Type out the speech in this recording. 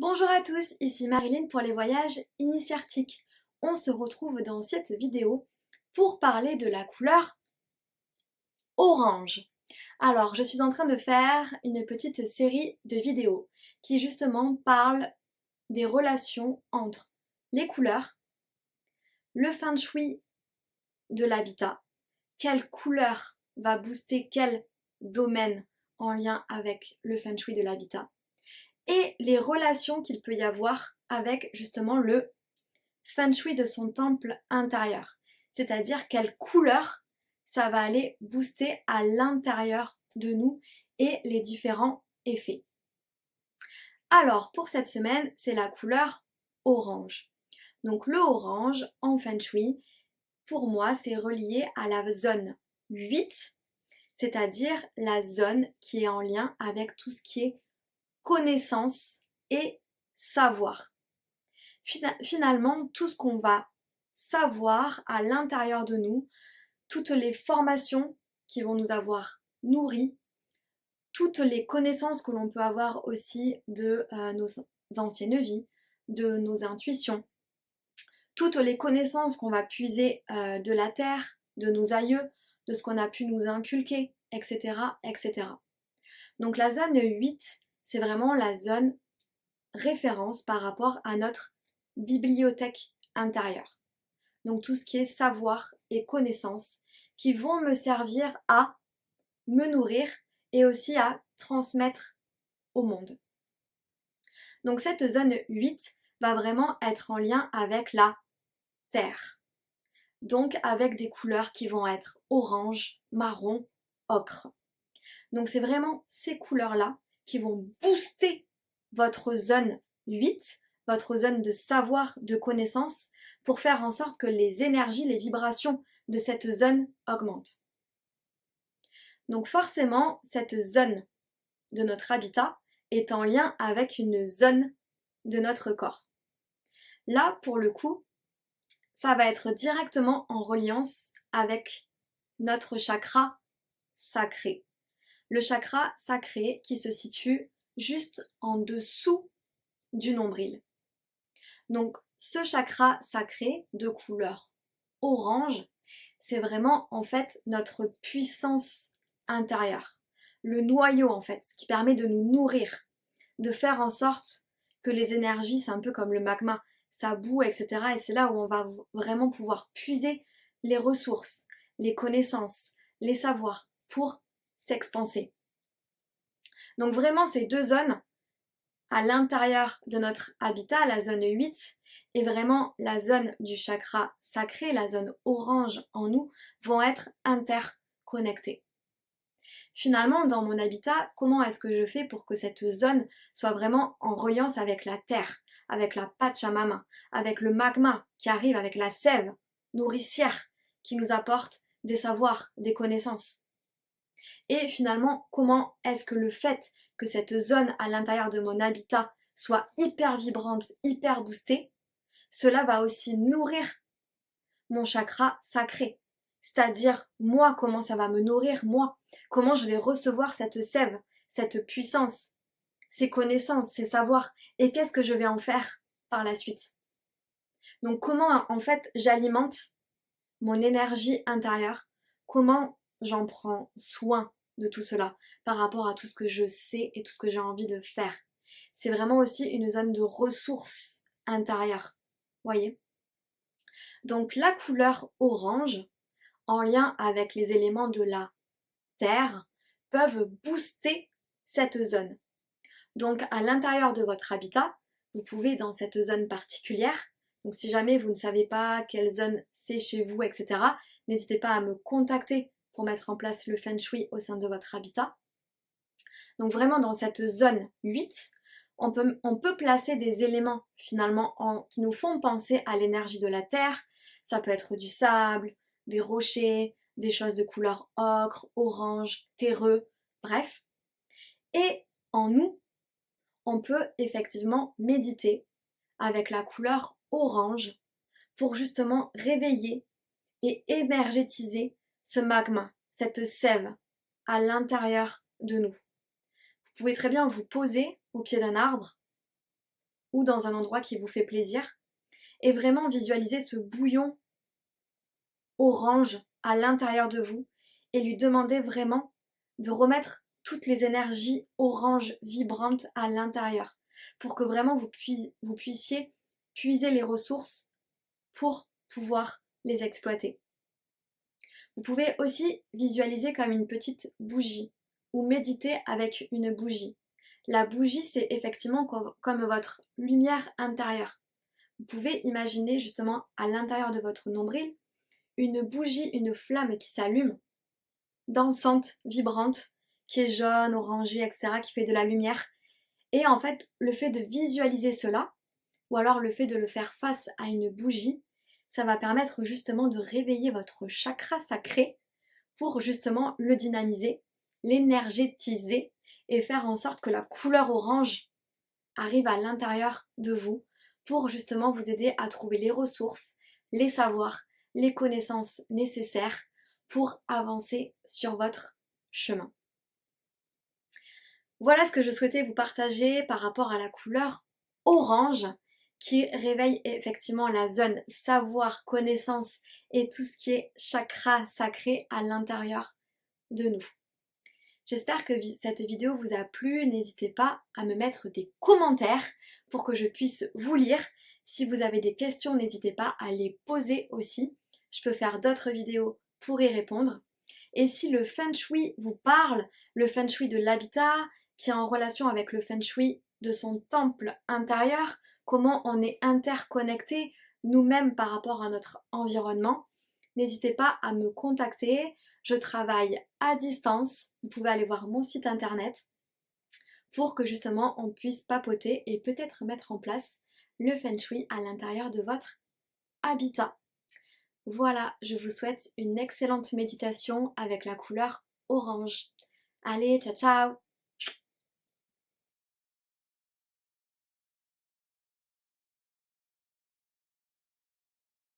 Bonjour à tous, ici Marilyn pour les voyages initiatiques. On se retrouve dans cette vidéo pour parler de la couleur orange. Alors, je suis en train de faire une petite série de vidéos qui justement parlent des relations entre les couleurs, le feng shui de l'habitat, quelle couleur va booster quel domaine en lien avec le feng shui de l'habitat, et les relations qu'il peut y avoir avec justement le feng shui de son temple intérieur. C'est-à-dire quelle couleur ça va aller booster à l'intérieur de nous et les différents effets. Alors pour cette semaine, c'est la couleur orange. Donc le orange en feng shui, pour moi, c'est relié à la zone 8, c'est-à-dire la zone qui est en lien avec tout ce qui est connaissance et savoir. Finalement, tout ce qu'on va savoir à l'intérieur de nous, toutes les formations qui vont nous avoir nourris, toutes les connaissances que l'on peut avoir aussi de nos anciennes vies, de nos intuitions, toutes les connaissances qu'on va puiser de la terre, de nos aïeux, de ce qu'on a pu nous inculquer, etc., etc. Donc la zone 8, c'est vraiment la zone référence par rapport à notre bibliothèque intérieure. Donc tout ce qui est savoir et connaissances qui vont me servir à me nourrir et aussi à transmettre au monde. Donc cette zone 8 va vraiment être en lien avec la terre. Donc avec des couleurs qui vont être orange, marron, ocre. Donc c'est vraiment ces couleurs-là qui vont booster votre zone 8, votre zone de savoir, de connaissance, pour faire en sorte que les énergies, les vibrations de cette zone augmentent. Donc forcément, cette zone de notre habitat est en lien avec une zone de notre corps. Là, pour le coup, ça va être directement en reliance avec notre chakra sacré. Le chakra sacré qui se situe juste en dessous du nombril. Donc ce chakra sacré de couleur orange, c'est vraiment en fait notre puissance intérieure. Le noyau en fait, ce qui permet de nous nourrir, de faire en sorte que les énergies, c'est un peu comme le magma, ça bout, etc. Et c'est là où on va vraiment pouvoir puiser les ressources, les connaissances, les savoirs pour s'expanser. Donc vraiment ces deux zones à l'intérieur de notre habitat, la zone 8 et vraiment la zone du chakra sacré, la zone orange en nous, vont être interconnectées. Finalement, dans mon habitat, comment est-ce que je fais pour que cette zone soit vraiment en reliance avec la terre, avec la Pachamama, avec le magma qui arrive, avec la sève nourricière qui nous apporte des savoirs, des connaissances? Et finalement, comment est-ce que le fait que cette zone à l'intérieur de mon habitat soit hyper vibrante, hyper boostée, cela va aussi nourrir mon chakra sacré. C'est-à-dire, moi, comment ça va me nourrir, moi, comment je vais recevoir cette sève, cette puissance, ces connaissances, ces savoirs, et qu'est-ce que je vais en faire par la suite. Donc comment en fait j'alimente mon énergie intérieure, comment j'en prends soin de tout cela par rapport à tout ce que je sais et tout ce que j'ai envie de faire. C'est vraiment aussi une zone de ressources intérieures, voyez. Donc la couleur orange, en lien avec les éléments de la terre, peuvent booster cette zone. Donc à l'intérieur de votre habitat, vous pouvez dans cette zone particulière, donc si jamais vous ne savez pas quelle zone c'est chez vous, etc., n'hésitez pas à me contacter pour mettre en place le feng shui au sein de votre habitat. Donc vraiment dans cette zone 8, on peut placer des éléments finalement qui nous font penser à l'énergie de la terre. Ça peut être du sable, des rochers, des choses de couleur ocre, orange, terreux, bref. Et en nous, on peut effectivement méditer avec la couleur orange pour justement réveiller et énergétiser ce magma, cette sève à l'intérieur de nous. Vous pouvez très bien vous poser au pied d'un arbre ou dans un endroit qui vous fait plaisir. Et vraiment visualiser ce bouillon orange à l'intérieur de vous et lui demander vraiment de remettre toutes les énergies orange vibrantes à l'intérieur pour que vraiment vous puissiez puiser les ressources pour pouvoir les exploiter. Vous pouvez aussi visualiser comme une petite bougie ou méditer avec une bougie. La bougie, c'est effectivement comme votre lumière intérieure. Vous pouvez imaginer justement à l'intérieur de votre nombril une bougie, une flamme qui s'allume, dansante, vibrante, qui est jaune, orangée, etc., qui fait de la lumière. Et en fait, le fait de visualiser cela, ou alors le fait de le faire face à une bougie, ça va permettre justement de réveiller votre chakra sacré pour justement le dynamiser, l'énergétiser et faire en sorte que la couleur orange arrive à l'intérieur de vous pour justement vous aider à trouver les ressources, les savoirs, les connaissances nécessaires pour avancer sur votre chemin. Voilà ce que je souhaitais vous partager par rapport à la couleur orange qui réveille effectivement la zone savoir, connaissance et tout ce qui est chakra sacré à l'intérieur de nous. J'espère que cette vidéo vous a plu. N'hésitez pas à me mettre des commentaires pour que je puisse vous lire. Si vous avez des questions, n'hésitez pas à les poser aussi. Je peux faire d'autres vidéos pour y répondre. Et si le Feng Shui vous parle, le Feng Shui de l'habitat, qui est en relation avec le Feng Shui de son temple intérieur, comment on est interconnecté nous-mêmes par rapport à notre environnement, n'hésitez pas à me contacter. Je travaille à distance, vous pouvez aller voir mon site internet pour que justement on puisse papoter et peut-être mettre en place le Feng Shui à l'intérieur de votre habitat. Voilà, je vous souhaite une excellente méditation avec la couleur orange. Allez, ciao ciao!